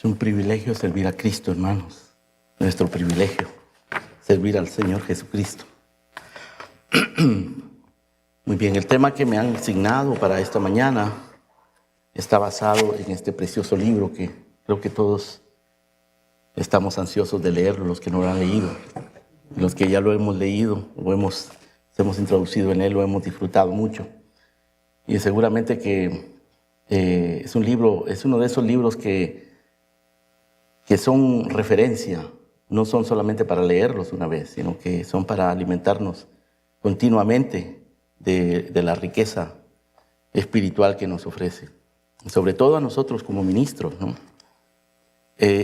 Es un privilegio servir a Cristo, hermanos. Nuestro privilegio, servir al Señor Jesucristo. Muy bien, el tema que me han asignado para esta mañana está basado en este precioso libro que creo que todos estamos ansiosos de leerlo, los que no lo han leído. Los que ya lo hemos leído, hemos introducido en él, lo hemos disfrutado mucho. Y seguramente que es uno de esos libros que son referencia, no son solamente para leerlos una vez, sino que son para alimentarnos continuamente de la riqueza espiritual que nos ofrece, sobre todo a nosotros como ministros, ¿no?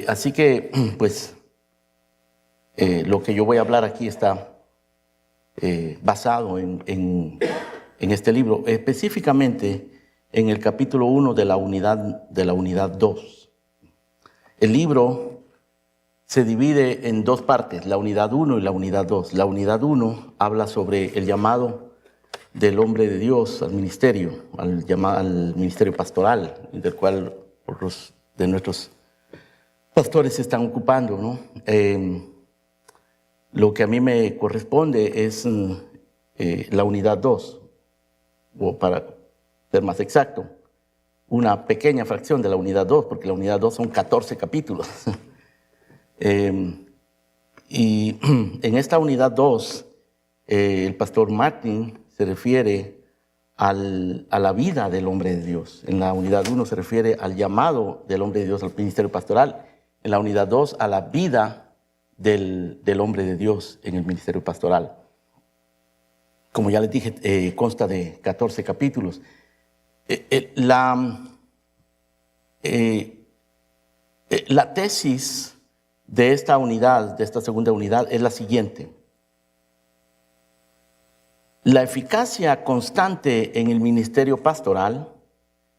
Así que, pues, lo que yo voy a hablar aquí está basado en este libro, específicamente en el capítulo 1 de la unidad 2. El libro se divide en dos partes, la unidad 1 y la unidad 2. La unidad 1 habla sobre el llamado del hombre de Dios al ministerio, al ministerio pastoral, del cual de nuestros pastores se están ocupando, ¿no? Lo que a mí me corresponde es la unidad 2, o para ser más exacto, una pequeña fracción de la unidad 2, porque la unidad 2 son 14 capítulos. Y en esta unidad 2, el pastor Martin se refiere a la vida del hombre de Dios. En la unidad 1 se refiere al llamado del hombre de Dios al ministerio pastoral. En la unidad 2 a la vida del hombre de Dios en el ministerio pastoral. Como ya les dije, consta de 14 capítulos. La tesis de esta unidad, de esta segunda unidad, es la siguiente. La eficacia constante en el ministerio pastoral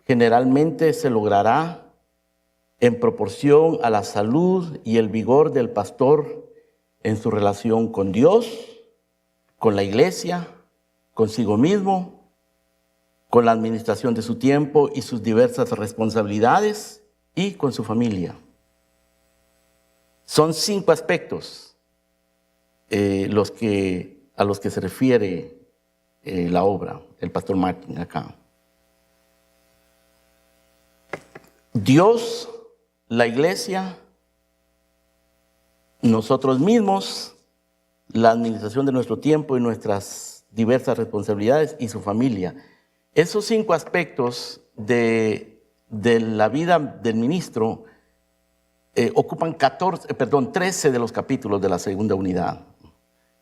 generalmente se logrará en proporción a la salud y el vigor del pastor en su relación con Dios, con la iglesia, consigo mismo, con la administración de su tiempo y sus diversas responsabilidades y con su familia. Son 5 aspectos a los que se refiere la obra, el pastor Martin acá. Dios, la iglesia, nosotros mismos, la administración de nuestro tiempo y nuestras diversas responsabilidades y su familia. Esos 5 aspectos de la vida del ministro ocupan 13 de los capítulos de la segunda unidad.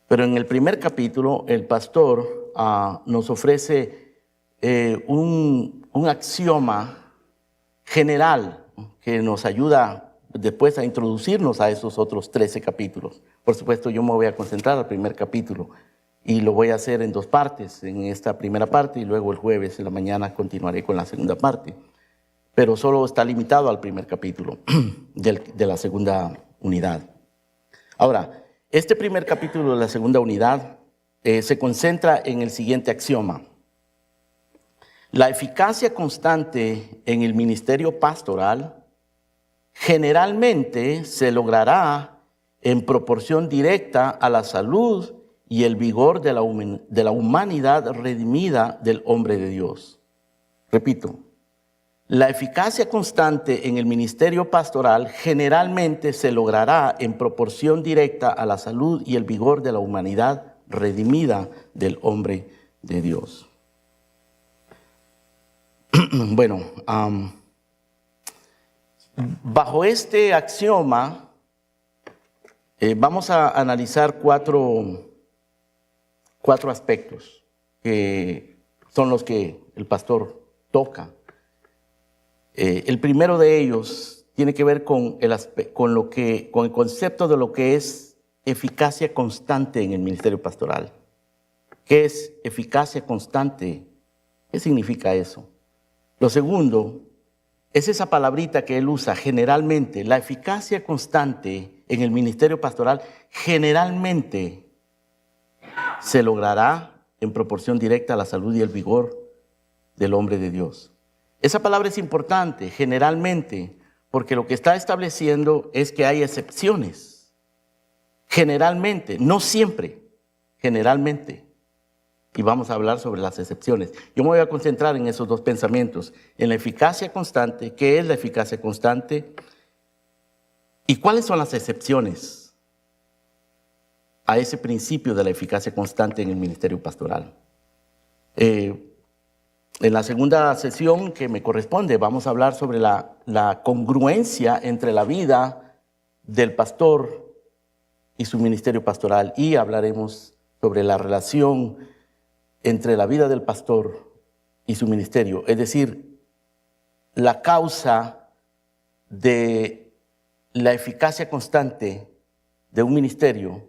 Pero en el primer capítulo, el pastor nos ofrece un axioma general que nos ayuda después a introducirnos a esos otros 13 capítulos. Por supuesto, yo me voy a concentrar al primer capítulo y lo voy a hacer en 2 partes, en esta primera parte y luego el jueves en la mañana continuaré con la segunda parte. Pero solo está limitado al primer capítulo de la segunda unidad. Ahora, este primer capítulo de la segunda unidad se concentra en el siguiente axioma. La eficacia constante en el ministerio pastoral generalmente se logrará en proporción directa a la salud y el vigor de la humanidad redimida del hombre de Dios. Repito, la eficacia constante en el ministerio pastoral generalmente se logrará en proporción directa a la salud y el vigor de la humanidad redimida del hombre de Dios. Bueno, bajo este axioma vamos a analizar cuatro aspectos que son los que el pastor toca. El primero de ellos tiene que ver con el concepto de lo que es eficacia constante en el ministerio pastoral. ¿Qué es eficacia constante? ¿Qué significa eso? Lo segundo es esa palabrita que él usa generalmente. La eficacia constante en el ministerio pastoral generalmente se logrará en proporción directa a la salud y el vigor del hombre de Dios. Esa palabra es importante, generalmente, porque lo que está estableciendo es que hay excepciones. Generalmente, no siempre, generalmente. Y vamos a hablar sobre las excepciones. Yo me voy a concentrar en esos dos pensamientos, en la eficacia constante, qué es la eficacia constante y cuáles son las excepciones a ese principio de la eficacia constante en el ministerio pastoral. En la segunda sesión que me corresponde vamos a hablar sobre la congruencia entre la vida del pastor y su ministerio pastoral, y hablaremos sobre la relación entre la vida del pastor y su ministerio, es decir, la causa de la eficacia constante de un ministerio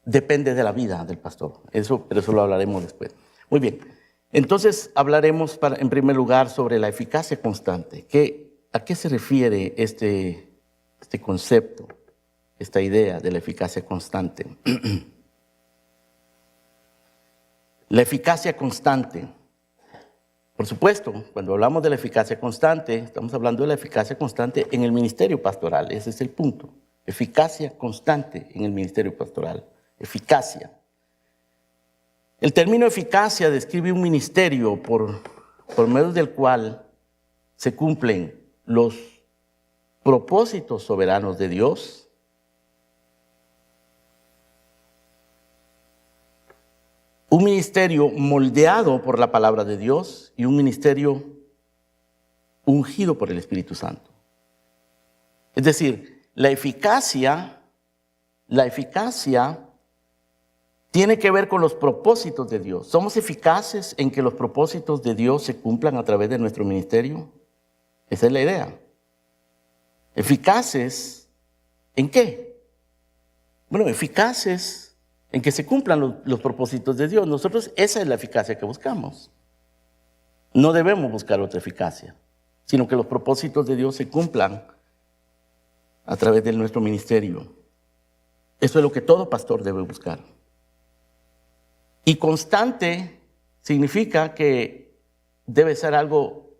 depende de la vida del pastor. Pero eso lo hablaremos después. Muy bien, entonces hablaremos en primer lugar sobre la eficacia constante. ¿A qué se refiere este concepto, esta idea de la eficacia constante? La eficacia constante. Por supuesto, cuando hablamos de la eficacia constante, estamos hablando de la eficacia constante en el ministerio pastoral. Ese es el punto. Eficacia constante en el ministerio pastoral. Eficacia. El término eficacia describe un ministerio por medio del cual se cumplen los propósitos soberanos de Dios, un ministerio moldeado por la palabra de Dios y un ministerio ungido por el Espíritu Santo. Es decir, la eficacia tiene que ver con los propósitos de Dios. ¿Somos eficaces en que los propósitos de Dios se cumplan a través de nuestro ministerio? Esa es la idea. ¿Eficaces en qué? Bueno, eficaces en que se cumplan los propósitos de Dios. Nosotros, esa es la eficacia que buscamos. No debemos buscar otra eficacia, sino que los propósitos de Dios se cumplan a través de nuestro ministerio. Eso es lo que todo pastor debe buscar. Y constante significa que debe ser algo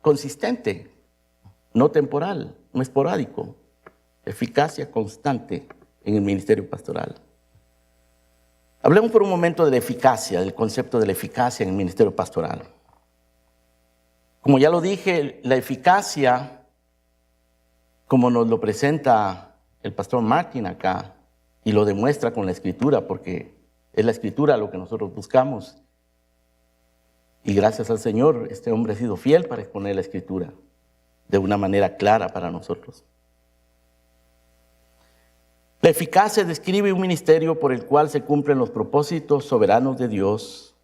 consistente, no temporal, no esporádico. Eficacia constante en el ministerio pastoral. Hablemos por un momento de la eficacia, del concepto de la eficacia en el ministerio pastoral. Como ya lo dije, la eficacia, como nos lo presenta el pastor Martin acá, y lo demuestra con la Escritura, porque es la Escritura lo que nosotros buscamos. Y gracias al Señor, este hombre ha sido fiel para exponer la Escritura de una manera clara para nosotros. La eficacia describe un ministerio por el cual se cumplen los propósitos soberanos de Dios.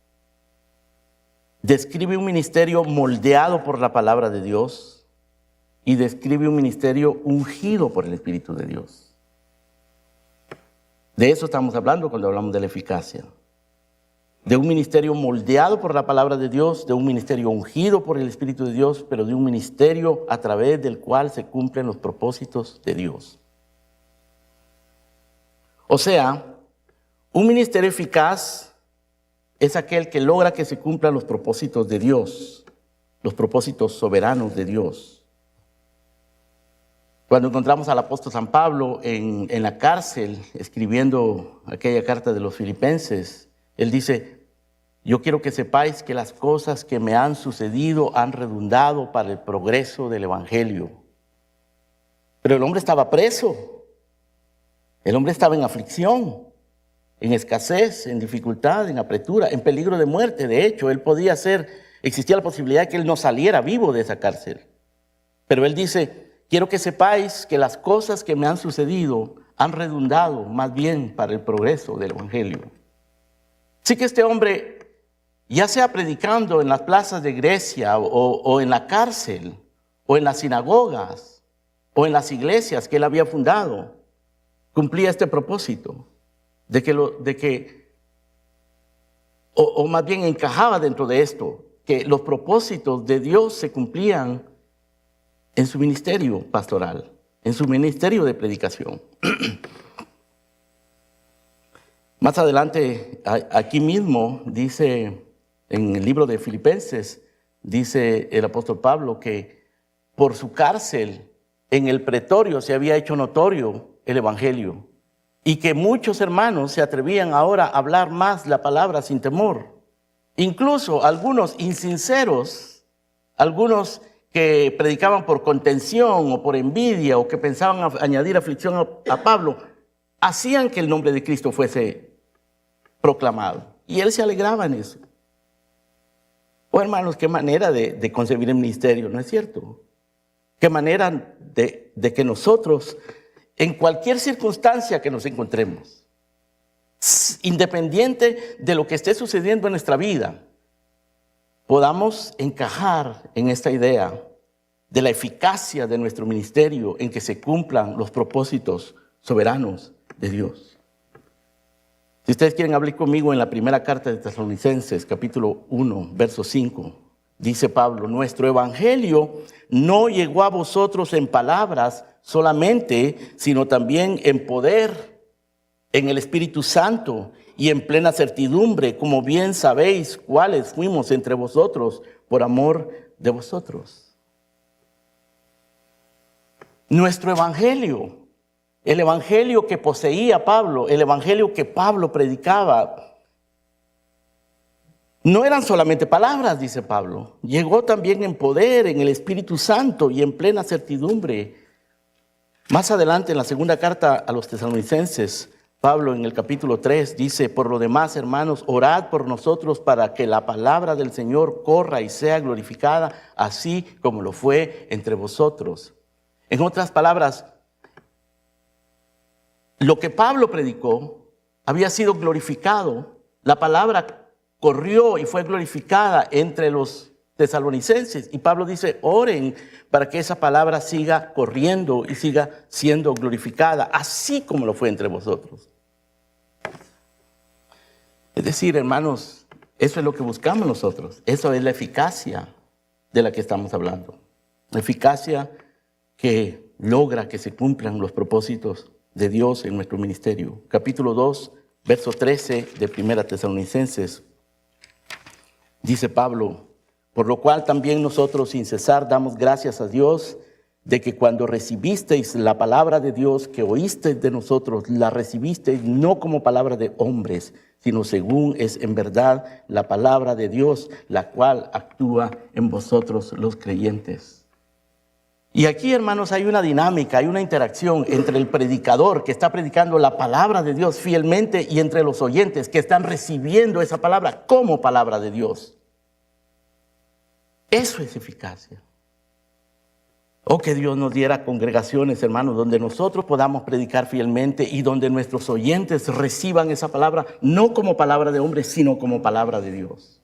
Describe un ministerio moldeado por la palabra de Dios y describe un ministerio ungido por el Espíritu de Dios. De eso estamos hablando cuando hablamos de la eficacia. De un ministerio moldeado por la palabra de Dios, de un ministerio ungido por el Espíritu de Dios, pero de un ministerio a través del cual se cumplen los propósitos de Dios. O sea, un ministerio eficaz es aquel que logra que se cumplan los propósitos de Dios, los propósitos soberanos de Dios. Cuando encontramos al apóstol San Pablo en la cárcel escribiendo aquella carta de los Filipenses, él dice: yo quiero que sepáis que las cosas que me han sucedido han redundado para el progreso del Evangelio. Pero el hombre estaba preso. El hombre estaba en aflicción, en escasez, en dificultad, en apretura, en peligro de muerte. De hecho, existía la posibilidad de que él no saliera vivo de esa cárcel. Pero él dice: quiero que sepáis que las cosas que me han sucedido han redundado más bien para el progreso del Evangelio. Así que este hombre, ya sea predicando en las plazas de Grecia o en la cárcel, o en las sinagogas, o en las iglesias que él había fundado, cumplía este propósito o más bien encajaba dentro de esto, que los propósitos de Dios se cumplían en su ministerio pastoral, en su ministerio de predicación. Más adelante, aquí mismo, dice en el libro de Filipenses, dice el apóstol Pablo que por su cárcel en el pretorio se había hecho notorio el evangelio y que muchos hermanos se atrevían ahora a hablar más la palabra sin temor. Incluso algunos insinceros, algunos que predicaban por contención o por envidia o que pensaban añadir aflicción a Pablo, hacían que el nombre de Cristo fuese proclamado. Y él se alegraba en eso. Oh, hermanos, qué manera de concebir el ministerio, ¿no es cierto? Qué manera de que nosotros, en cualquier circunstancia que nos encontremos, independiente de lo que esté sucediendo en nuestra vida, podamos encajar en esta idea de la eficacia de nuestro ministerio en que se cumplan los propósitos soberanos de Dios. Si ustedes quieren hablar conmigo en la primera carta de Tesalonicenses, capítulo 1, verso 5, dice Pablo: nuestro evangelio no llegó a vosotros en palabras solamente, sino también en poder, en el Espíritu Santo y en plena certidumbre, como bien sabéis cuáles fuimos entre vosotros por amor de vosotros. Nuestro evangelio, el evangelio que poseía Pablo, el evangelio que Pablo predicaba, no eran solamente palabras, dice Pablo. Llegó también en poder, en el Espíritu Santo y en plena certidumbre. Más adelante, en la segunda carta a los tesalonicenses, Pablo en el capítulo 3 dice: por lo demás, hermanos, orad por nosotros para que la palabra del Señor corra y sea glorificada, así como lo fue entre vosotros. En otras palabras, lo que Pablo predicó había sido glorificado. La palabra corrió y fue glorificada entre los tesalonicenses. Y Pablo dice: oren para que esa palabra siga corriendo y siga siendo glorificada, así como lo fue entre vosotros. Es decir, hermanos, eso es lo que buscamos nosotros. Eso es la eficacia de la que estamos hablando. La eficacia que logra que se cumplan los propósitos de Dios en nuestro ministerio. Capítulo 2, verso 13 de Primera Tesalonicenses. Dice Pablo: por lo cual también nosotros sin cesar damos gracias a Dios de que cuando recibisteis la palabra de Dios que oísteis de nosotros, la recibisteis no como palabra de hombres, sino según es en verdad la palabra de Dios, la cual actúa en vosotros los creyentes. Y aquí, hermanos, hay una dinámica, hay una interacción entre el predicador que está predicando la palabra de Dios fielmente y entre los oyentes que están recibiendo esa palabra como palabra de Dios. Eso es eficacia. Oh, que Dios nos diera congregaciones, hermanos, donde nosotros podamos predicar fielmente y donde nuestros oyentes reciban esa palabra, no como palabra de hombre, sino como palabra de Dios.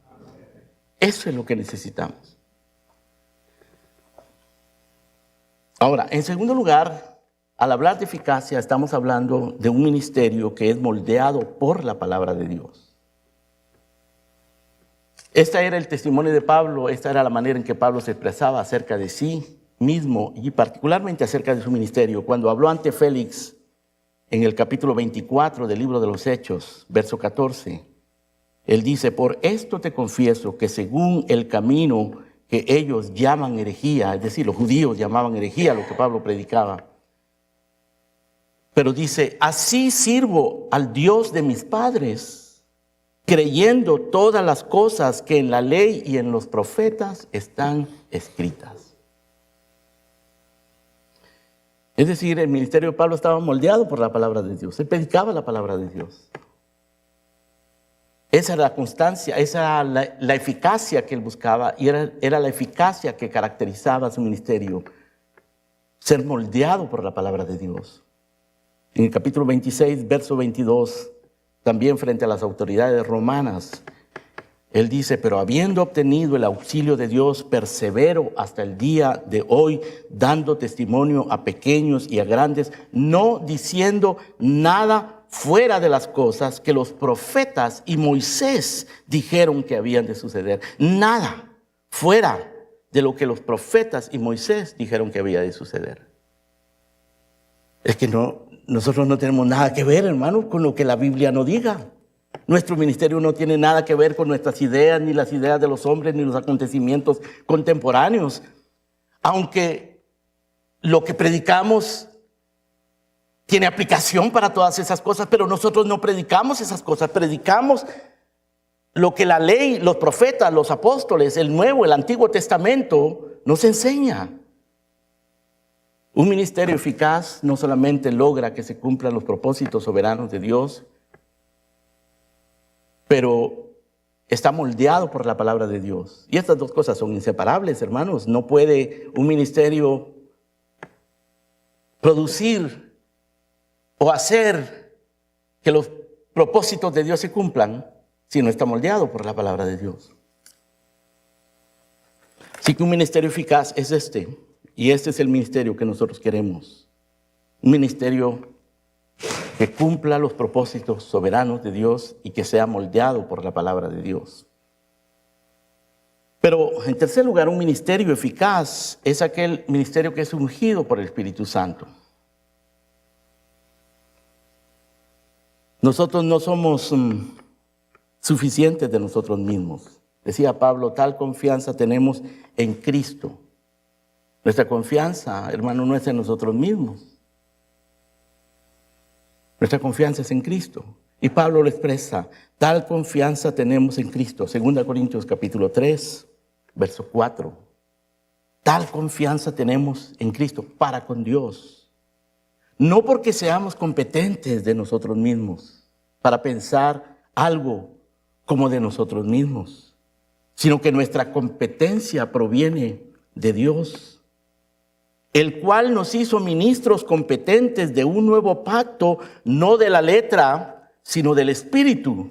Eso es lo que necesitamos. Ahora, en segundo lugar, al hablar de eficacia, estamos hablando de un ministerio que es moldeado por la palabra de Dios. Este era el testimonio de Pablo, esta era la manera en que Pablo se expresaba acerca de sí mismo y particularmente acerca de su ministerio. Cuando habló ante Félix en el capítulo 24 del libro de los Hechos, verso 14, él dice: por esto te confieso que según el camino que ellos llaman herejía, es decir, los judíos llamaban herejía lo que Pablo predicaba, pero dice: así sirvo al Dios de mis padres, creyendo todas las cosas que en la ley y en los profetas están escritas. Es decir, el ministerio de Pablo estaba moldeado por la palabra de Dios. Él predicaba la palabra de Dios. Esa era la constancia, esa era la eficacia que él buscaba y era la eficacia que caracterizaba su ministerio. Ser moldeado por la palabra de Dios. En el capítulo 26, verso 22, también frente a las autoridades romanas, él dice: pero habiendo obtenido el auxilio de Dios, persevero hasta el día de hoy, dando testimonio a pequeños y a grandes, no diciendo nada fuera de las cosas que los profetas y Moisés dijeron que habían de suceder. Nada fuera de lo que los profetas y Moisés dijeron que había de suceder. Es que nosotros no tenemos nada que ver, hermanos, con lo que la Biblia no diga. Nuestro ministerio no tiene nada que ver con nuestras ideas, ni las ideas de los hombres, ni los acontecimientos contemporáneos. Aunque lo que predicamos tiene aplicación para todas esas cosas, pero nosotros no predicamos esas cosas, predicamos lo que la ley, los profetas, los apóstoles, el Nuevo, el Antiguo Testamento nos enseña. Un ministerio eficaz no solamente logra que se cumplan los propósitos soberanos de Dios, pero está moldeado por la palabra de Dios. Y estas dos cosas son inseparables, hermanos. No puede un ministerio producir o hacer que los propósitos de Dios se cumplan si no está moldeado por la palabra de Dios. Así que un ministerio eficaz es este. Y este es el ministerio que nosotros queremos. Un ministerio que cumpla los propósitos soberanos de Dios y que sea moldeado por la palabra de Dios. Pero en tercer lugar, un ministerio eficaz es aquel ministerio que es ungido por el Espíritu Santo. Nosotros no somos suficientes de nosotros mismos. Decía Pablo, tal confianza tenemos en Cristo. Nuestra confianza, hermano, no es en nosotros mismos. Nuestra confianza es en Cristo. Y Pablo lo expresa, tal confianza tenemos en Cristo. 2 Corintios capítulo 3, verso 4. Tal confianza tenemos en Cristo para con Dios. No porque seamos competentes de nosotros mismos para pensar algo como de nosotros mismos, sino que nuestra competencia proviene de Dios, el cual nos hizo ministros competentes de un nuevo pacto, no de la letra, sino del Espíritu,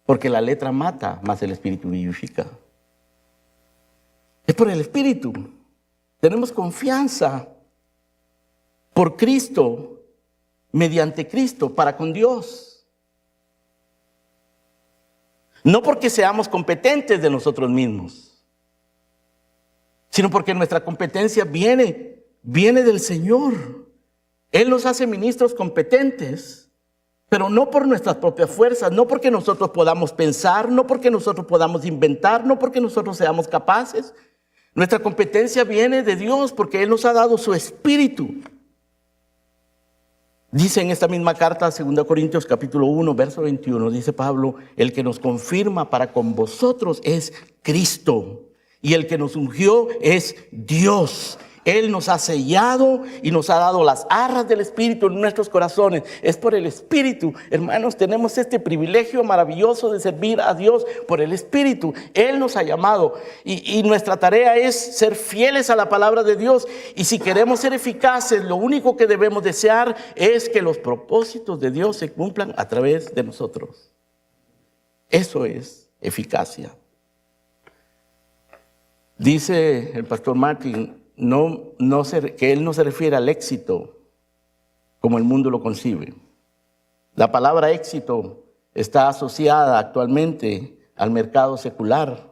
porque la letra mata, mas el Espíritu vivifica. Es por el Espíritu. Tenemos confianza por Cristo, mediante Cristo, para con Dios. No porque seamos competentes de nosotros mismos, sino porque nuestra competencia viene del Señor. Él nos hace ministros competentes, pero no por nuestras propias fuerzas, no porque nosotros podamos pensar, no porque nosotros podamos inventar, no porque nosotros seamos capaces. Nuestra competencia viene de Dios porque Él nos ha dado su Espíritu. Dice en esta misma carta, 2 Corintios capítulo 1, verso 21, dice Pablo, el que nos confirma para con vosotros es Cristo, y el que nos ungió es Dios. Él nos ha sellado y nos ha dado las arras del Espíritu en nuestros corazones. Es por el Espíritu, hermanos, tenemos este privilegio maravilloso de servir a Dios por el Espíritu. Él nos ha llamado y nuestra tarea es ser fieles a la palabra de Dios. Y si queremos ser eficaces, lo único que debemos desear es que los propósitos de Dios se cumplan a través de nosotros. Eso es eficacia. Dice el pastor Martin, que él no se refiere al éxito como el mundo lo concibe. La palabra éxito está asociada actualmente al mercado secular,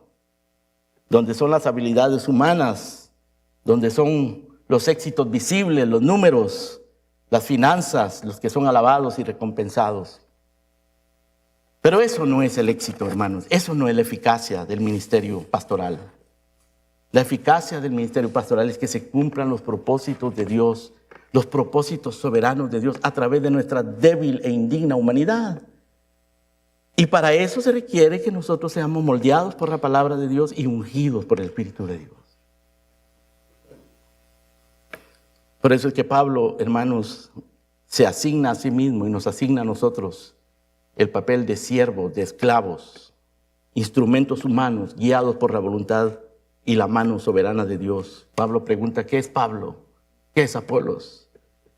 donde son las habilidades humanas, donde son los éxitos visibles, los números, las finanzas, los que son alabados y recompensados. Pero eso no es el éxito, hermanos. Eso no es la eficacia del ministerio pastoral. La eficacia del ministerio pastoral es que se cumplan los propósitos de Dios, los propósitos soberanos de Dios a través de nuestra débil e indigna humanidad. Y para eso se requiere que nosotros seamos moldeados por la palabra de Dios y ungidos por el Espíritu de Dios. Por eso es que Pablo, hermanos, se asigna a sí mismo y nos asigna a nosotros el papel de siervos, de esclavos, instrumentos humanos guiados por la voluntad y la mano soberana de Dios. Pablo pregunta, ¿qué es Pablo? ¿Qué es Apolos?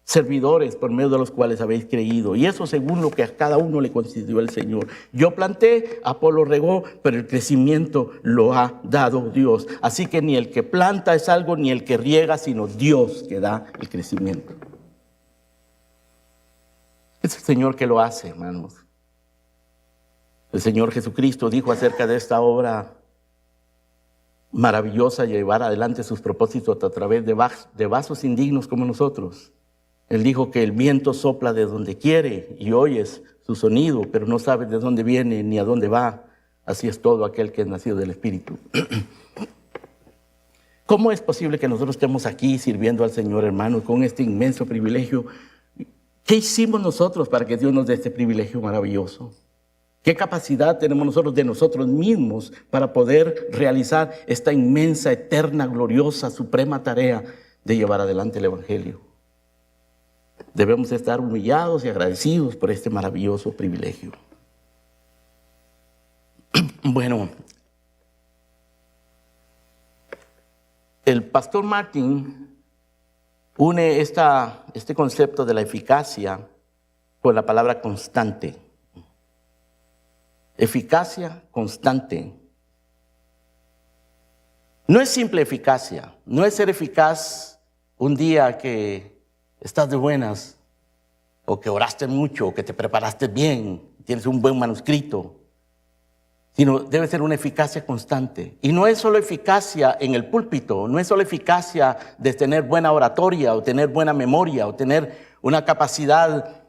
Servidores por medio de los cuales habéis creído. Y eso según lo que a cada uno le concedió el Señor. Yo planté, Apolo regó, pero el crecimiento lo ha dado Dios. Así que ni el que planta es algo, ni el que riega, sino Dios que da el crecimiento. Es el Señor que lo hace, hermanos. El Señor Jesucristo dijo acerca de esta obra maravillosa, llevar adelante sus propósitos a través de vasos indignos como nosotros. Él dijo que el viento sopla de donde quiere y oyes su sonido, pero no sabes de dónde viene ni a dónde va. Así es todo aquel que es nacido del Espíritu. ¿Cómo es posible que nosotros estemos aquí sirviendo al Señor, hermano, con este inmenso privilegio? ¿Qué hicimos nosotros para que Dios nos dé este privilegio maravilloso? ¿Qué capacidad tenemos nosotros de nosotros mismos para poder realizar esta inmensa, eterna, gloriosa, suprema tarea de llevar adelante el Evangelio? Debemos estar humillados y agradecidos por este maravilloso privilegio. Bueno, el pastor Martin une este concepto de la eficacia con la palabra constante. Eficacia constante. No es simple eficacia, no es ser eficaz un día que estás de buenas, o que oraste mucho, o que te preparaste bien, tienes un buen manuscrito, sino debe ser una eficacia constante. Y no es solo eficacia en el púlpito, no es solo eficacia de tener buena oratoria, o tener buena memoria, o tener una capacidad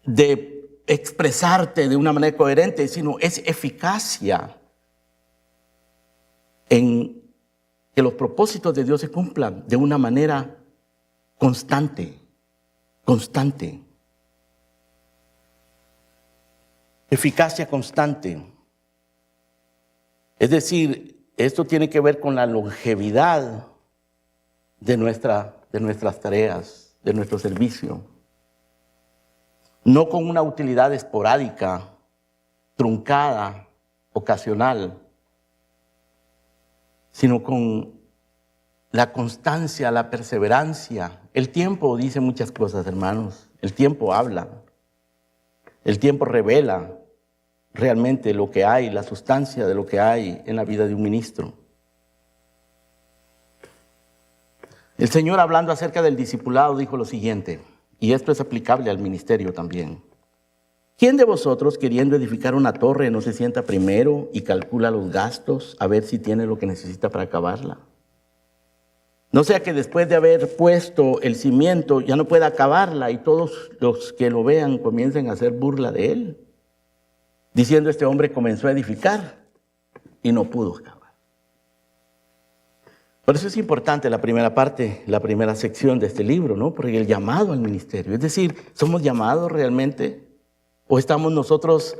de expresarte de una manera coherente, sino es eficacia en que los propósitos de Dios se cumplan de una manera constante. Eficacia constante. Es decir, esto tiene que ver con la longevidad de nuestras tareas, de nuestro servicio. No con una utilidad esporádica, truncada, ocasional, sino con la constancia, la perseverancia. El tiempo dice muchas cosas, hermanos. El tiempo habla. El tiempo revela realmente lo que hay, la sustancia de lo que hay en la vida de un ministro. El Señor, hablando acerca del discipulado, dijo lo siguiente, y esto es aplicable al ministerio también. ¿Quién de vosotros, queriendo edificar una torre, no se sienta primero y calcula los gastos a ver si tiene lo que necesita para acabarla? No sea que después de haber puesto el cimiento ya no pueda acabarla y todos los que lo vean comiencen a hacer burla de él, diciendo: este hombre comenzó a edificar y no pudo acabar. Por eso es importante la primera parte, la primera sección de este libro, ¿no? Porque el llamado al ministerio, es decir, ¿somos llamados realmente? ¿O estamos nosotros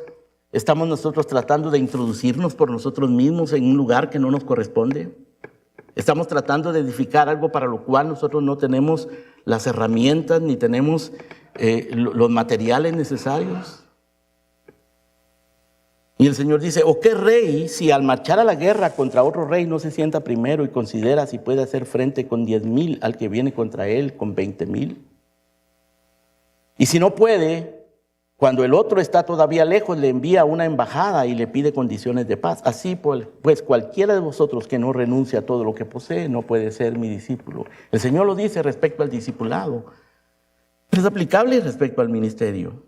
tratando de introducirnos por nosotros mismos en un lugar que no nos corresponde? ¿Estamos tratando de edificar algo para lo cual nosotros no tenemos las herramientas ni tenemos los materiales necesarios? Y el Señor dice: ¿o qué rey, si al marchar a la guerra contra otro rey no se sienta primero y considera si puede hacer frente con 10,000 al que viene contra él con 20,000? Y si no puede, cuando el otro está todavía lejos, le envía una embajada y le pide condiciones de paz. Así pues, cualquiera de vosotros que no renuncie a todo lo que posee no puede ser mi discípulo. El Señor lo dice respecto al discipulado, pero es aplicable respecto al ministerio.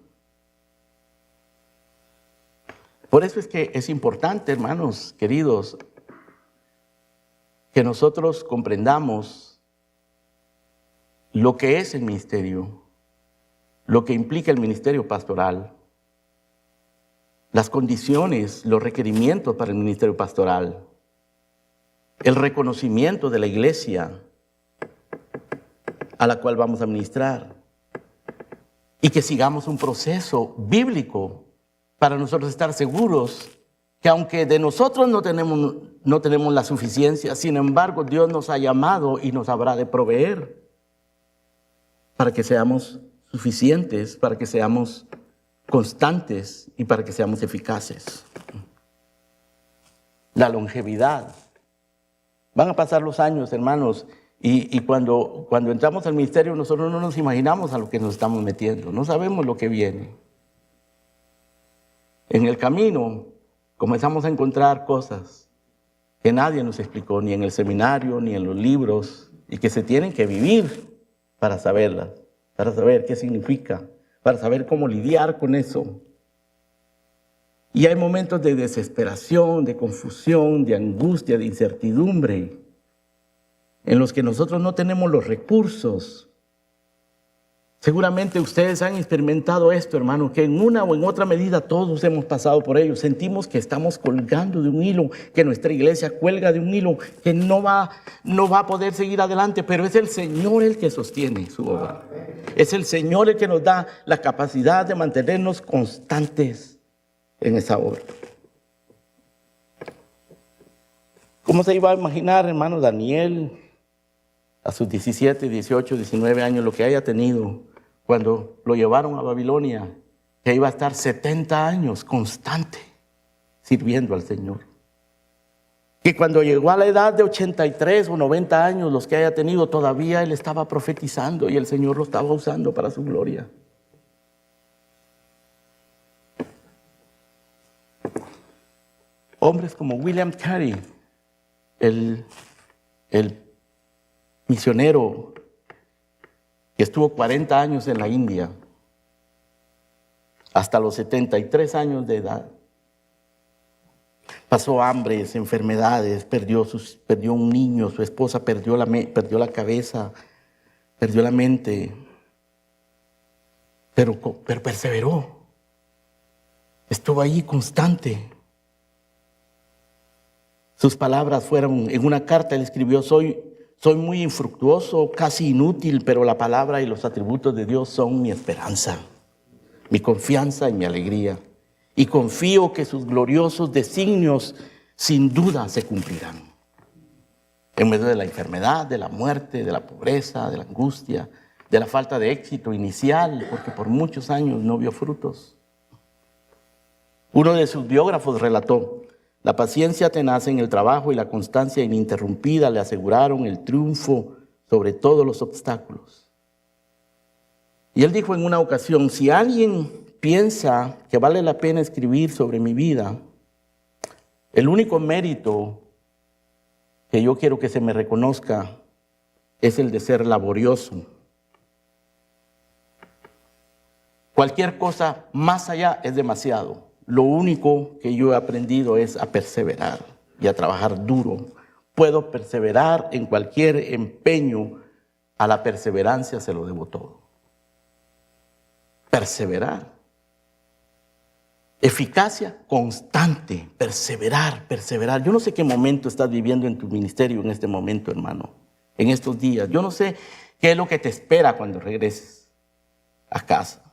Por eso es que es importante, hermanos queridos, que nosotros comprendamos lo que es el ministerio, lo que implica el ministerio pastoral, las condiciones, los requerimientos para el ministerio pastoral, el reconocimiento de la iglesia a la cual vamos a ministrar, y que sigamos un proceso bíblico para nosotros estar seguros que aunque de nosotros no tenemos la suficiencia, sin embargo Dios nos ha llamado y nos habrá de proveer para que seamos suficientes, para que seamos constantes y para que seamos eficaces. La longevidad. Van a pasar los años, hermanos, y cuando entramos al ministerio nosotros no nos imaginamos a lo que nos estamos metiendo, no sabemos lo que viene. En el camino comenzamos a encontrar cosas que nadie nos explicó, ni en el seminario, ni en los libros, y que se tienen que vivir para saberlas, para saber qué significa, para saber cómo lidiar con eso. Y hay momentos de desesperación, de confusión, de angustia, de incertidumbre, en los que nosotros no tenemos los recursos Seguramente ustedes han experimentado esto, hermano, que en una o en otra medida todos hemos pasado por ello. Sentimos que estamos colgando de un hilo, que nuestra iglesia cuelga de un hilo, que no va a poder seguir adelante, pero es el Señor el que sostiene su obra. Es el Señor el que nos da la capacidad de mantenernos constantes en esa obra. ¿Cómo se iba a imaginar, hermano, Daniel, a sus 17, 18, 19 años, lo que haya tenido cuando lo llevaron a Babilonia, que iba a estar 70 años constante sirviendo al Señor? Que cuando llegó a la edad de 83 o 90 años, los que haya tenido, todavía él estaba profetizando y el Señor lo estaba usando para su gloria. Hombres como William Carey, el misionero que estuvo 40 años en la India, hasta los 73 años de edad. Pasó hambres, enfermedades, perdió un niño, su esposa perdió la cabeza, perdió la mente, pero perseveró. Estuvo ahí constante. Sus palabras fueron, en una carta él escribió: soy muy infructuoso, casi inútil, pero la palabra y los atributos de Dios son mi esperanza, mi confianza y mi alegría. Y confío que sus gloriosos designios sin duda se cumplirán. En medio de la enfermedad, de la muerte, de la pobreza, de la angustia, de la falta de éxito inicial, porque por muchos años no vio frutos. Uno de sus biógrafos relató: la paciencia tenaz en el trabajo y la constancia ininterrumpida le aseguraron el triunfo sobre todos los obstáculos. Y él dijo en una ocasión: si alguien piensa que vale la pena escribir sobre mi vida, el único mérito que yo quiero que se me reconozca es el de ser laborioso. Cualquier cosa más allá es demasiado. Lo único que yo he aprendido es a perseverar y a trabajar duro. Puedo perseverar en cualquier empeño. A la perseverancia se lo debo todo. Perseverar. Eficacia constante, perseverar. Yo no sé qué momento estás viviendo en tu ministerio en este momento, hermano, en estos días. Yo no sé qué es lo que te espera cuando regreses a casa.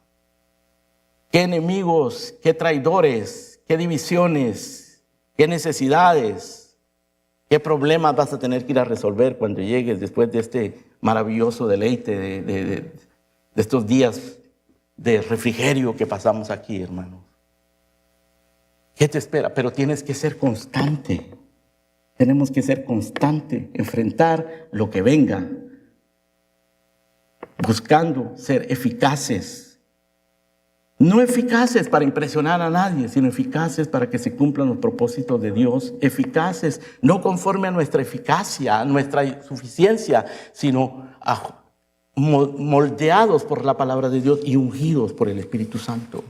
Qué enemigos, qué traidores, qué divisiones, qué necesidades, qué problemas vas a tener que ir a resolver cuando llegues después de este maravilloso deleite de estos días de refrigerio que pasamos aquí, hermano. ¿Qué te espera? Pero tienes que ser constante. Tenemos que ser constante, enfrentar lo que venga, buscando ser eficaces. No eficaces para impresionar a nadie, sino eficaces para que se cumplan los propósitos de Dios. Eficaces, no conforme a nuestra eficacia, a nuestra suficiencia, sino moldeados por la palabra de Dios y ungidos por el Espíritu Santo.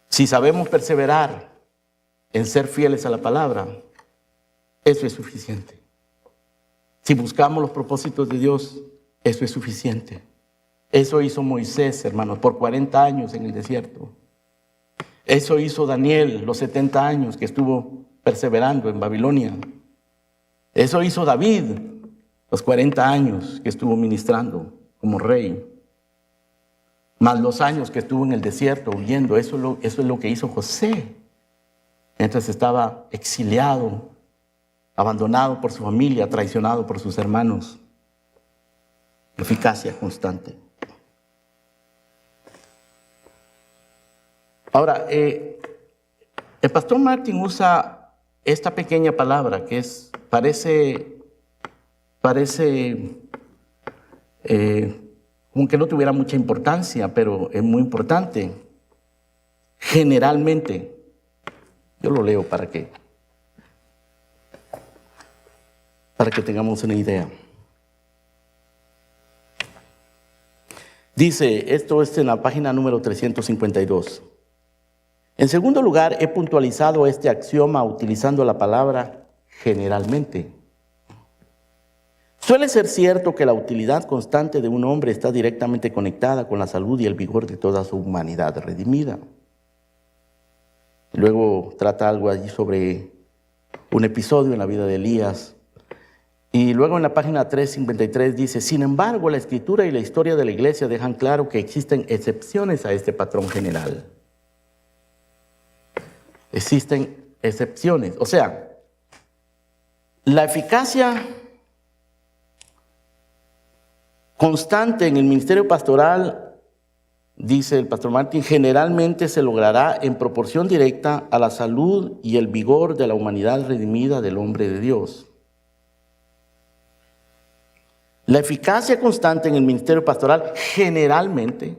Si sabemos perseverar en ser fieles a la palabra, eso es suficiente. Si buscamos los propósitos de Dios, eso es suficiente. Eso hizo Moisés, hermanos, por 40 años en el desierto. Eso hizo Daniel, los 70 años que estuvo perseverando en Babilonia. Eso hizo David, los 40 años que estuvo ministrando como rey. Más los años que estuvo en el desierto huyendo. Eso es lo que hizo José. Mientras estaba exiliado, abandonado por su familia, traicionado por sus hermanos. Eficacia constante. Ahora, el pastor Martin usa esta pequeña palabra que parece como que no tuviera mucha importancia, pero es muy importante. Generalmente, yo lo leo para que tengamos una idea. Dice, esto es en la página número 352. En segundo lugar, he puntualizado este axioma utilizando la palabra generalmente. Suele ser cierto que la utilidad constante de un hombre está directamente conectada con la salud y el vigor de toda su humanidad redimida. Luego trata algo allí sobre un episodio en la vida de Elías. Y luego en la página 353 dice: sin embargo, la escritura y la historia de la iglesia dejan claro que existen excepciones a este patrón general. Existen excepciones. O sea, la eficacia constante en el ministerio pastoral, dice el pastor Martin, generalmente se logrará en proporción directa a la salud y el vigor de la humanidad redimida del hombre de Dios. La eficacia constante en el ministerio pastoral generalmente,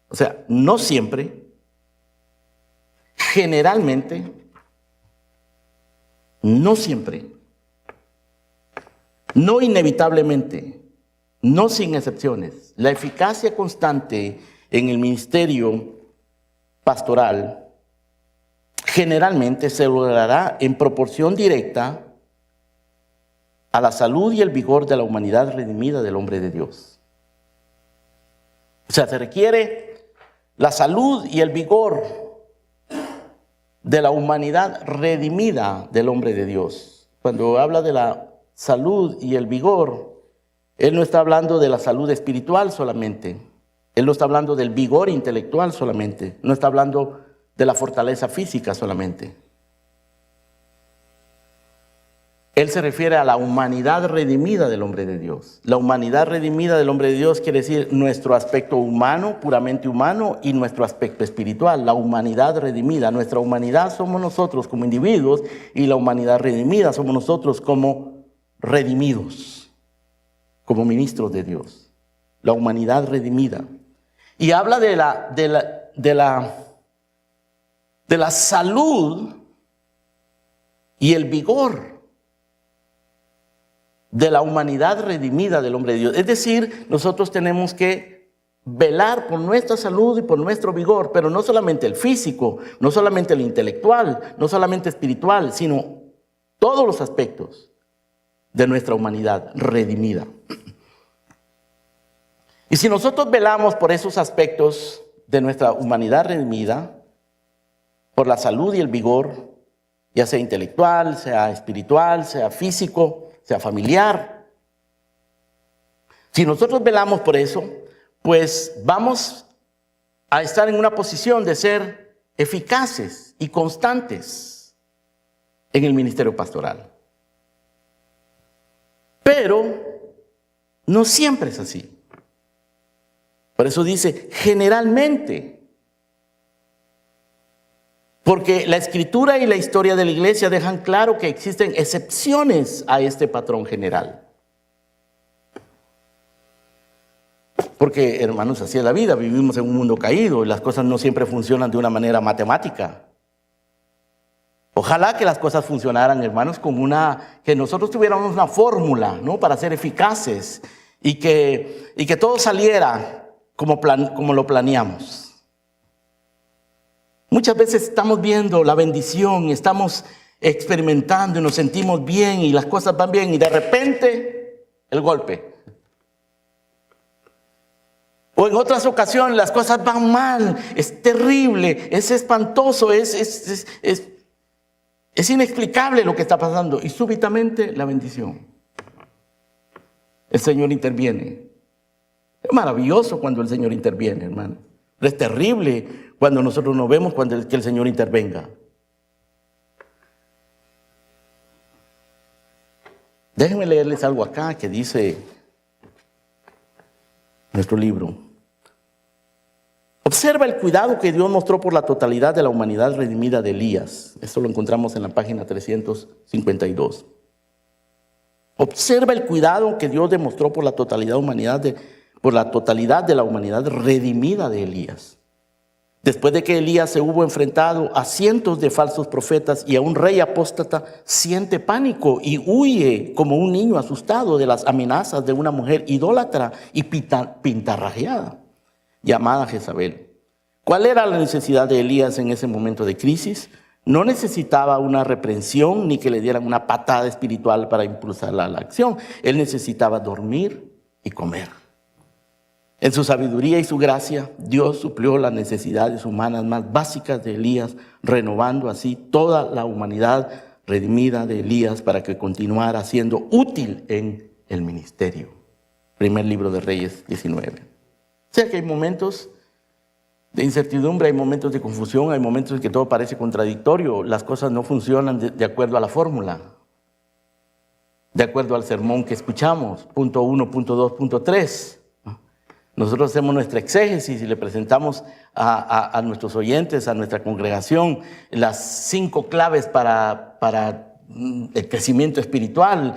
o sea, no siempre, generalmente, no siempre, no inevitablemente, no sin excepciones, la eficacia constante en el ministerio pastoral generalmente se logrará en proporción directa a la salud y el vigor de la humanidad redimida del hombre de Dios. O sea, se requiere la salud y el vigor de la humanidad redimida del hombre de Dios. Cuando habla de la salud y el vigor, él no está hablando de la salud espiritual solamente. Él no está hablando del vigor intelectual solamente. No está hablando de la fortaleza física solamente. Él se refiere a la humanidad redimida del hombre de Dios. La humanidad redimida del hombre de Dios quiere decir nuestro aspecto humano, puramente humano, y nuestro aspecto espiritual. La humanidad redimida. Nuestra humanidad somos nosotros como individuos, y la humanidad redimida somos nosotros como redimidos, como ministros de Dios. La humanidad redimida. Y habla de la salud y el vigor de la humanidad redimida del hombre de Dios. Es decir, nosotros tenemos que velar por nuestra salud y por nuestro vigor, pero no solamente el físico, no solamente el intelectual, no solamente espiritual, sino todos los aspectos de nuestra humanidad redimida. Y si nosotros velamos por esos aspectos de nuestra humanidad redimida, por la salud y el vigor, ya sea intelectual, sea espiritual, sea físico, sea familiar. Si nosotros velamos por eso, pues vamos a estar en una posición de ser eficaces y constantes en el ministerio pastoral. Pero no siempre es así. Por eso dice generalmente. Porque la escritura y la historia de la iglesia dejan claro que existen excepciones a este patrón general. Porque, hermanos, así es la vida. Vivimos en un mundo caído y las cosas no siempre funcionan de una manera matemática. Ojalá que las cosas funcionaran, hermanos, como que nosotros tuviéramos una fórmula, ¿no?, para ser eficaces y que todo saliera como lo planeamos. Muchas veces estamos viendo la bendición, estamos experimentando y nos sentimos bien y las cosas van bien y de repente el golpe. O en otras ocasiones las cosas van mal, es terrible, es espantoso, es inexplicable lo que está pasando y súbitamente la bendición. El Señor interviene. Es maravilloso cuando el Señor interviene, hermano. Pero es terrible cuando nosotros no vemos que el Señor intervenga. Déjenme leerles algo acá que dice nuestro libro. Observa el cuidado que Dios mostró por la totalidad de la humanidad redimida de Elías. Esto lo encontramos en la página 352. Observa el cuidado que Dios demostró por la totalidad de la humanidad redimida de Elías. Después de que Elías se hubo enfrentado a cientos de falsos profetas y a un rey apóstata, siente pánico y huye como un niño asustado de las amenazas de una mujer idólatra y pintarrajeada, llamada Jezabel. ¿Cuál era la necesidad de Elías en ese momento de crisis? No necesitaba una reprensión ni que le dieran una patada espiritual para impulsarla a la acción. Él necesitaba dormir y comer. En su sabiduría y su gracia, Dios suplió las necesidades humanas más básicas de Elías, renovando así toda la humanidad redimida de Elías para que continuara siendo útil en el ministerio. Primer libro de Reyes 19. O sea que hay momentos de incertidumbre, hay momentos de confusión, hay momentos en que todo parece contradictorio, las cosas no funcionan de acuerdo a la fórmula, de acuerdo al sermón que escuchamos, punto 1, punto 2, punto 3. Nosotros hacemos nuestra exégesis y le presentamos a nuestros oyentes, a nuestra congregación, las 5 claves para el crecimiento espiritual,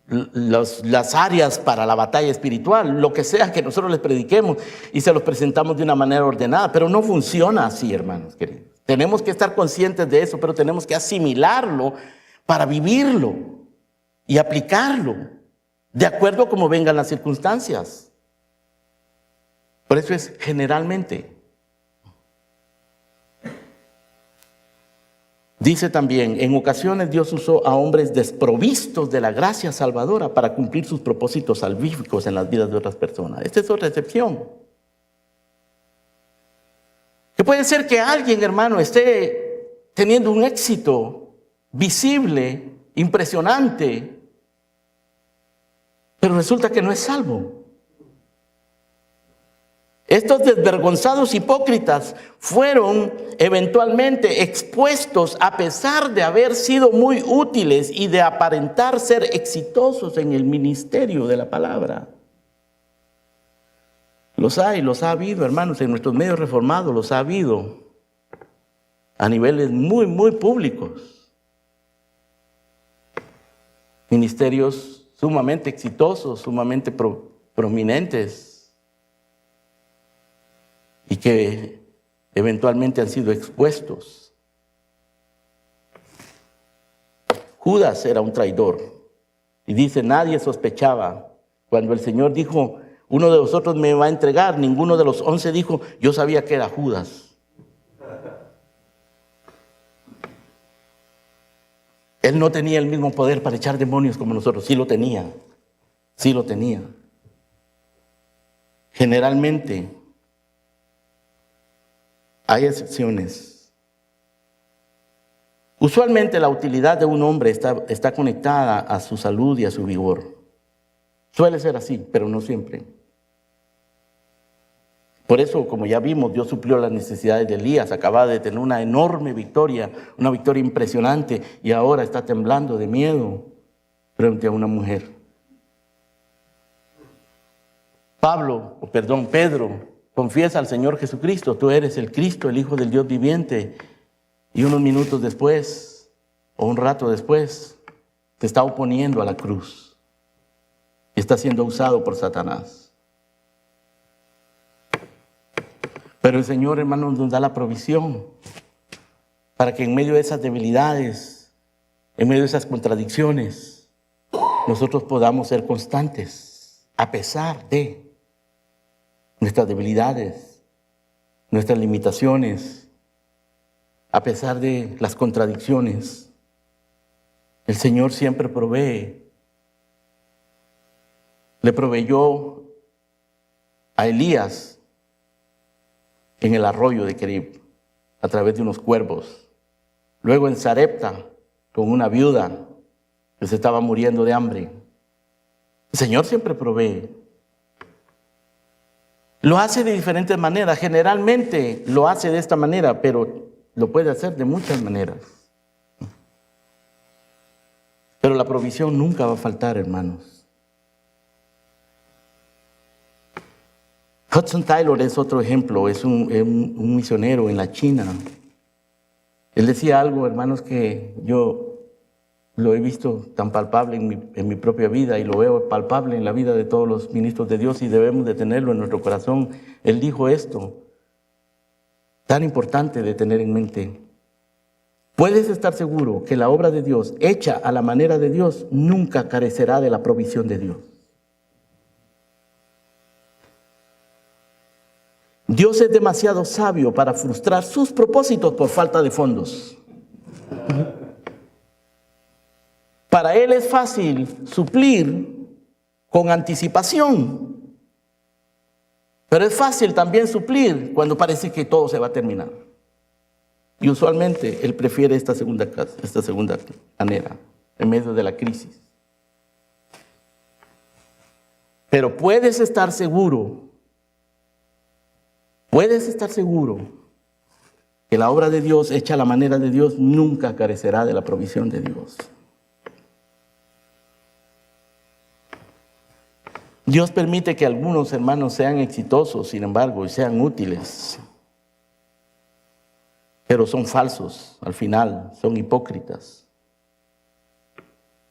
las áreas para la batalla espiritual, lo que sea que nosotros les prediquemos, y se los presentamos de una manera ordenada, pero no funciona así, hermanos queridos. Tenemos que estar conscientes de eso, pero tenemos que asimilarlo para vivirlo y aplicarlo de acuerdo a cómo vengan las circunstancias. Por eso es generalmente. Dice también, en ocasiones Dios usó a hombres desprovistos de la gracia salvadora para cumplir sus propósitos salvíficos en las vidas de otras personas. Esta es otra excepción. Que puede ser que alguien, hermano, esté teniendo un éxito visible, impresionante, pero resulta que no es salvo. Estos desvergonzados hipócritas fueron eventualmente expuestos a pesar de haber sido muy útiles y de aparentar ser exitosos en el ministerio de la palabra. Los ha habido, hermanos, en nuestros medios reformados los ha habido a niveles muy, muy públicos. Ministerios sumamente exitosos, sumamente prominentes, y que eventualmente han sido expuestos. Judas era un traidor, y dice, nadie sospechaba. Cuando el Señor dijo, uno de vosotros me va a entregar, ninguno de los 11 dijo, yo sabía que era Judas. Él no tenía el mismo poder para echar demonios como nosotros. Sí lo tenía. Sí lo tenía. Generalmente hay excepciones. Usualmente la utilidad de un hombre está conectada a su salud y a su vigor. Suele ser así, pero no siempre. Por eso, como ya vimos, Dios suplió las necesidades de Elías. Acababa de tener una enorme victoria, una victoria impresionante, y ahora está temblando de miedo frente a una mujer. Pedro confiesa al Señor Jesucristo, tú eres el Cristo, el Hijo del Dios viviente. Y unos minutos después, o un rato después, te está oponiendo a la cruz y está siendo usado por Satanás. Pero el Señor, hermanos, nos da la provisión para que en medio de esas debilidades, en medio de esas contradicciones, nosotros podamos ser constantes a pesar de nuestras debilidades, nuestras limitaciones, a pesar de las contradicciones. El Señor siempre provee. Le proveyó a Elías en el arroyo de Kerib, a través de unos cuervos. Luego en Sarepta, con una viuda que se estaba muriendo de hambre. El Señor siempre provee. Lo hace de diferentes maneras. Generalmente lo hace de esta manera, pero lo puede hacer de muchas maneras. Pero la provisión nunca va a faltar, hermanos. Hudson Taylor es otro ejemplo, es un misionero en la China. Él decía algo, hermanos, que yo lo he visto tan palpable en mi propia vida y lo veo palpable en la vida de todos los ministros de Dios y debemos de tenerlo en nuestro corazón. Él dijo esto, tan importante de tener en mente. Puedes estar seguro que la obra de Dios, hecha a la manera de Dios, nunca carecerá de la provisión de Dios. Dios es demasiado sabio para frustrar sus propósitos por falta de fondos. Para Él es fácil suplir con anticipación, pero es fácil también suplir cuando parece que todo se va a terminar. Y usualmente Él prefiere esta segunda manera, en medio de la crisis. Pero puedes estar seguro que la obra de Dios, hecha a la manera de Dios, nunca carecerá de la provisión de Dios. Dios permite que algunos hermanos sean exitosos, sin embargo, y sean útiles. Pero son falsos, al final, son hipócritas.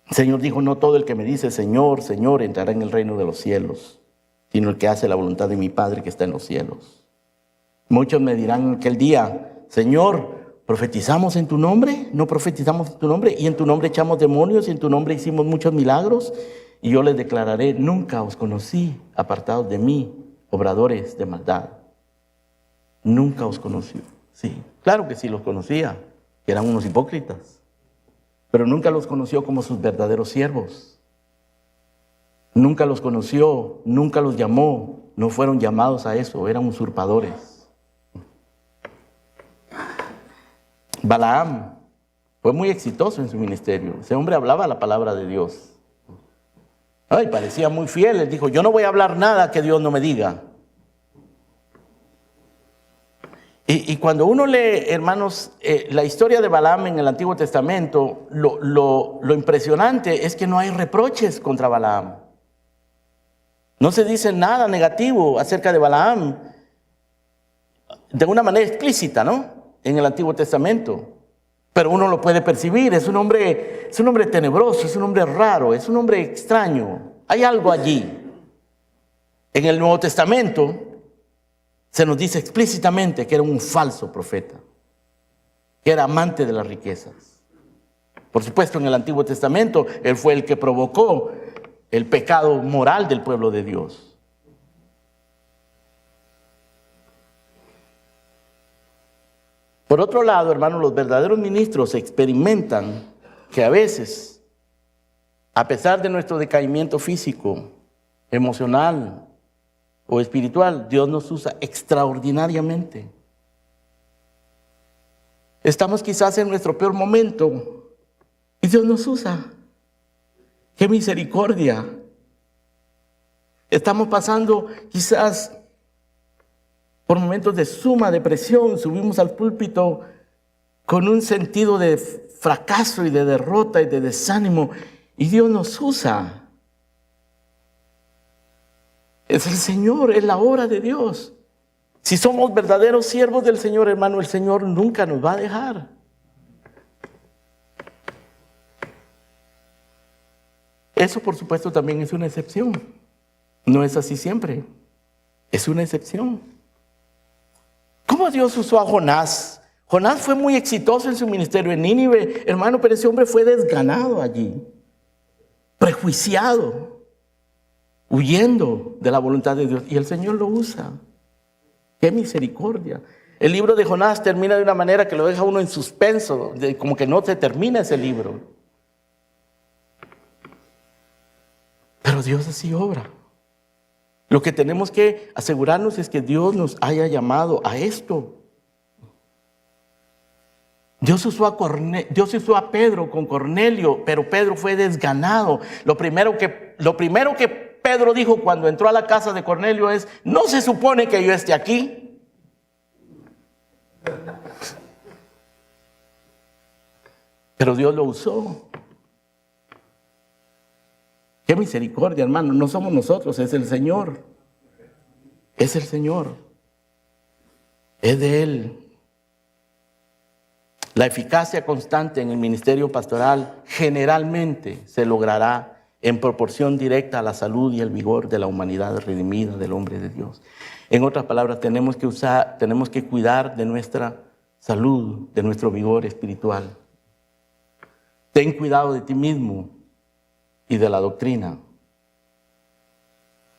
El Señor dijo, no todo el que me dice Señor, Señor, entrará en el reino de los cielos, sino el que hace la voluntad de mi Padre que está en los cielos. Muchos me dirán aquel día, Señor, ¿profetizamos en tu nombre? ¿No profetizamos en tu nombre? ¿Y en tu nombre echamos demonios? ¿Y en tu nombre hicimos muchos milagros? Y yo les declararé, nunca os conocí, apartados de mí, obradores de maldad. Nunca os conocí. Sí, claro que sí los conocía, que eran unos hipócritas, pero nunca los conoció como sus verdaderos siervos. Nunca los conoció, nunca los llamó, no fueron llamados a eso, eran usurpadores. Balaam fue muy exitoso en su ministerio. Ese hombre hablaba la palabra de Dios. Ay, parecía muy fiel. Él dijo, yo no voy a hablar nada que Dios no me diga. Y cuando uno lee, hermanos, la historia de Balaam en el Antiguo Testamento, lo impresionante es que no hay reproches contra Balaam. No se dice nada negativo acerca de Balaam de una manera explícita, ¿no? En el Antiguo Testamento. Pero uno lo puede percibir, es un hombre tenebroso, es un hombre raro, es un hombre extraño. Hay algo allí. En el Nuevo Testamento se nos dice explícitamente que era un falso profeta, que era amante de las riquezas. Por supuesto, en el Antiguo Testamento, él fue el que provocó el pecado moral del pueblo de Dios. Por otro lado, hermanos, los verdaderos ministros experimentan que a veces, a pesar de nuestro decaimiento físico, emocional o espiritual, Dios nos usa extraordinariamente. Estamos quizás en nuestro peor momento y Dios nos usa. ¡Qué misericordia! Estamos pasando quizás por momentos de suma depresión, subimos al púlpito con un sentido de fracaso y de derrota y de desánimo, y Dios nos usa. Es el Señor, es la obra de Dios. Si somos verdaderos siervos del Señor, hermano, el Señor nunca nos va a dejar. Eso, por supuesto, también es una excepción. No es así siempre. Es una excepción. ¿Cómo Dios usó a Jonás? Jonás fue muy exitoso en su ministerio en Nínive, hermano, pero ese hombre fue desganado allí, prejuiciado, huyendo de la voluntad de Dios. Y el Señor lo usa. ¡Qué misericordia! El libro de Jonás termina de una manera que lo deja uno en suspenso, como que no se termina ese libro. Pero Dios así obra. Lo que tenemos que asegurarnos es que Dios nos haya llamado a esto. Dios usó a Pedro con Cornelio, pero Pedro fue desganado. Lo primero que Pedro dijo cuando entró a la casa de Cornelio es, ¿no se supone que yo esté aquí? Pero Dios lo usó. ¡Qué misericordia, hermano! No somos nosotros, es el Señor. Es el Señor. Es de Él. La eficacia constante en el ministerio pastoral generalmente se logrará en proporción directa a la salud y el vigor de la humanidad redimida del hombre de Dios. En otras palabras, tenemos que cuidar de nuestra salud, de nuestro vigor espiritual. Ten cuidado de ti mismo y de la doctrina,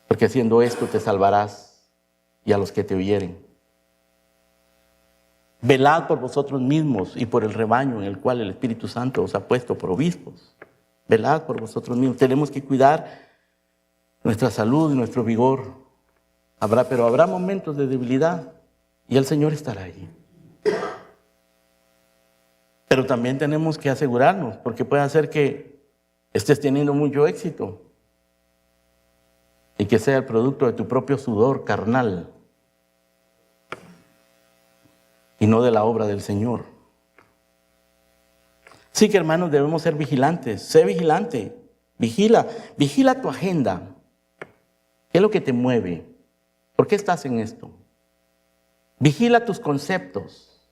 porque haciendo esto te salvarás y a los que te oyeren. Velad por vosotros mismos y por el rebaño en el cual el Espíritu Santo os ha puesto por obispos. Velad por vosotros mismos. Tenemos que cuidar nuestra salud y nuestro vigor. Pero habrá momentos de debilidad y el Señor estará allí. Pero también tenemos que asegurarnos, porque puede ser que estés teniendo mucho éxito y que sea el producto de tu propio sudor carnal y no de la obra del Señor. Sí que, hermanos, debemos ser vigilantes. Sé vigilante. Vigila tu agenda. ¿Qué es lo que te mueve? ¿Por qué estás en esto? Vigila tus conceptos.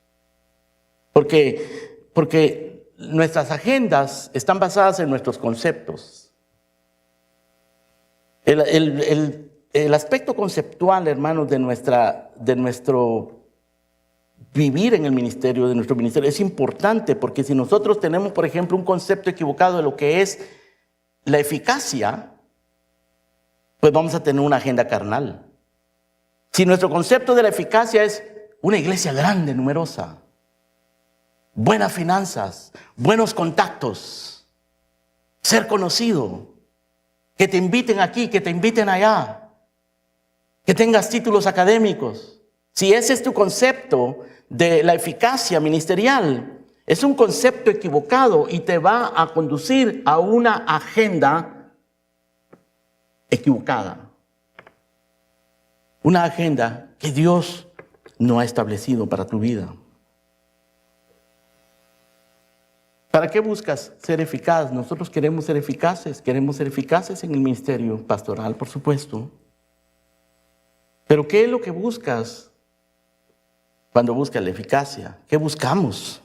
Porque nuestras agendas están basadas en nuestros conceptos. El aspecto conceptual, hermanos, de nuestro vivir en el ministerio, de nuestro ministerio, es importante, porque si nosotros tenemos, por ejemplo, un concepto equivocado de lo que es la eficacia, pues vamos a tener una agenda carnal. Si nuestro concepto de la eficacia es una iglesia grande, numerosa, buenas finanzas, buenos contactos, ser conocido, que te inviten aquí, que te inviten allá, que tengas títulos académicos. Si ese es tu concepto de la eficacia ministerial, es un concepto equivocado y te va a conducir a una agenda equivocada. Una agenda que Dios no ha establecido para tu vida. ¿Para qué buscas ser eficaz? Nosotros queremos ser eficaces en el ministerio pastoral, por supuesto. Pero ¿qué es lo que buscas cuando buscas la eficacia? ¿Qué buscamos?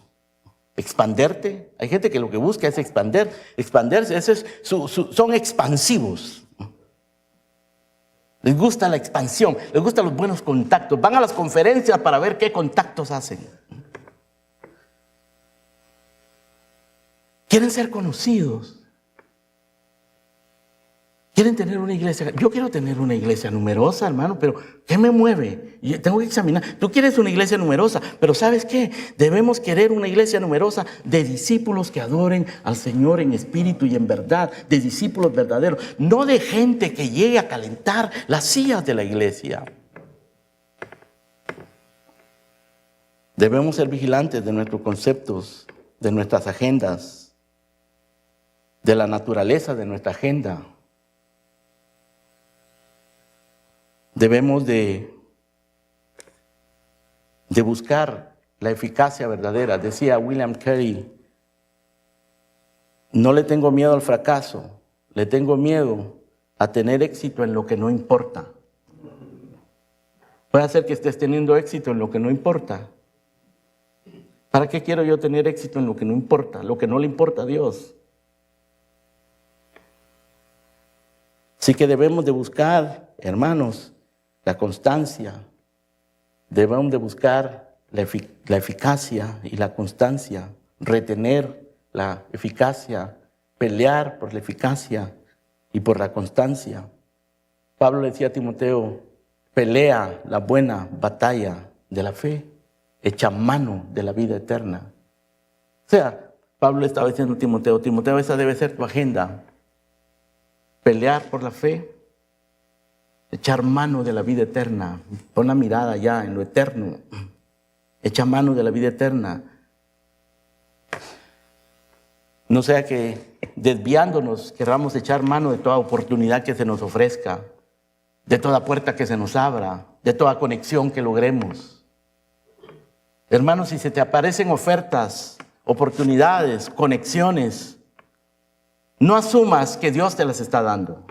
¿Expanderte? Hay gente que lo que busca es expanderse. Son expansivos. Les gusta la expansión, les gustan los buenos contactos. Van a las conferencias para ver qué contactos hacen. Quieren ser conocidos. Quieren tener una iglesia. Yo quiero tener una iglesia numerosa, hermano, pero ¿qué me mueve? Yo tengo que examinar. Tú quieres una iglesia numerosa, pero ¿sabes qué? Debemos querer una iglesia numerosa de discípulos que adoren al Señor en espíritu y en verdad, de discípulos verdaderos, no de gente que llegue a calentar las sillas de la iglesia. Debemos ser vigilantes de nuestros conceptos, de nuestras agendas, de la naturaleza de nuestra agenda. Debemos de buscar la eficacia verdadera. Decía William Carey, no le tengo miedo al fracaso, le tengo miedo a tener éxito en lo que no importa. Puede ser que estés teniendo éxito en lo que no importa. ¿Para qué quiero yo tener éxito en lo que no importa? Lo que no le importa a Dios. Así que debemos de buscar, hermanos, la constancia. Debemos de buscar la eficacia y la constancia, retener la eficacia, pelear por la eficacia y por la constancia. Pablo le decía a Timoteo, pelea la buena batalla de la fe, echa mano de la vida eterna. O sea, Pablo le estaba diciendo a Timoteo, Timoteo, esa debe ser tu agenda. Pelear por la fe, echar mano de la vida eterna. Pon la mirada ya en lo eterno. Echa mano de la vida eterna. No sea que desviándonos queramos echar mano de toda oportunidad que se nos ofrezca, de toda puerta que se nos abra, de toda conexión que logremos. Hermanos, si se te aparecen ofertas, oportunidades, conexiones, no asumas que Dios te las está dando.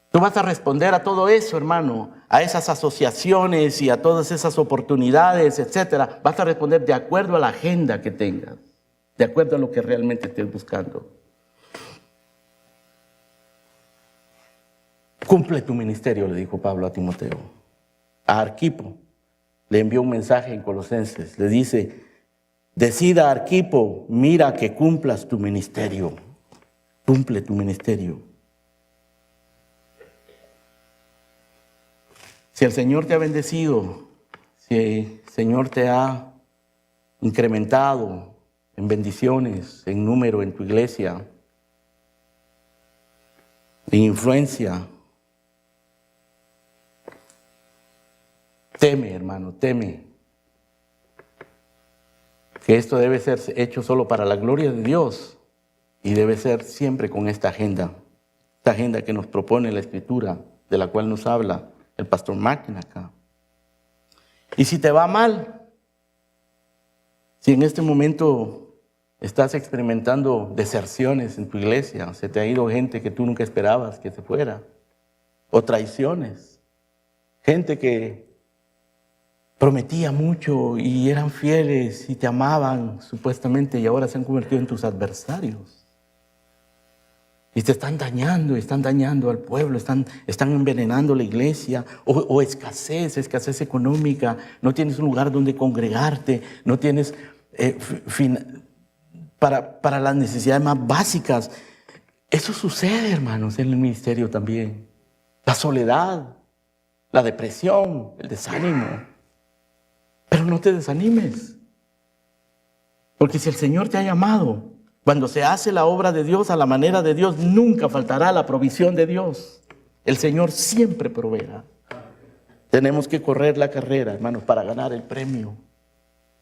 Tú vas a responder a todo eso, hermano, a esas asociaciones y a todas esas oportunidades, etcétera. Vas a responder de acuerdo a la agenda que tengas, de acuerdo a lo que realmente estés buscando. Cumple tu ministerio, le dijo Pablo a Timoteo. A Arquipo le envió un mensaje en Colosenses. Le dice, decida Arquipo, mira que cumplas tu ministerio. Cumple tu ministerio. Si el Señor te ha bendecido, si el Señor te ha incrementado en bendiciones, en número en tu iglesia, en influencia, teme, hermano, teme. Que esto debe ser hecho solo para la gloria de Dios y debe ser siempre con esta agenda que nos propone la Escritura, de la cual nos habla el pastor Martin acá. Y si te va mal, si en este momento estás experimentando deserciones en tu iglesia, se te ha ido gente que tú nunca esperabas que se fuera, o traiciones, gente que prometía mucho y eran fieles y te amaban supuestamente y ahora se han convertido en tus adversarios. Y te están dañando al pueblo, están envenenando la iglesia, o escasez económica, no tienes un lugar donde congregarte, no tienes para las necesidades más básicas. Eso sucede, hermanos, en el ministerio también. La soledad, la depresión, el desánimo. Pero no te desanimes, porque si el Señor te ha llamado, cuando se hace la obra de Dios a la manera de Dios, nunca faltará la provisión de Dios. El Señor siempre proveerá. Tenemos que correr la carrera, hermanos, para ganar el premio.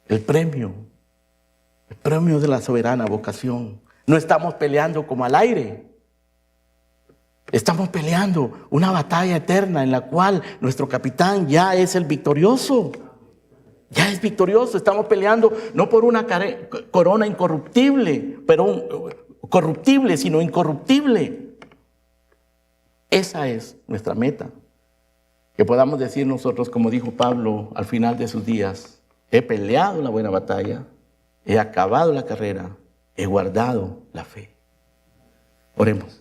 El premio de la soberana vocación. No estamos peleando como al aire. Estamos peleando una batalla eterna en la cual nuestro capitán ya es el victorioso. Ya es victorioso. Estamos peleando no por una corona incorruptible, corruptible, sino incorruptible. Esa es nuestra meta. Que podamos decir nosotros, como dijo Pablo al final de sus días: he peleado la buena batalla, he acabado la carrera, he guardado la fe. Oremos.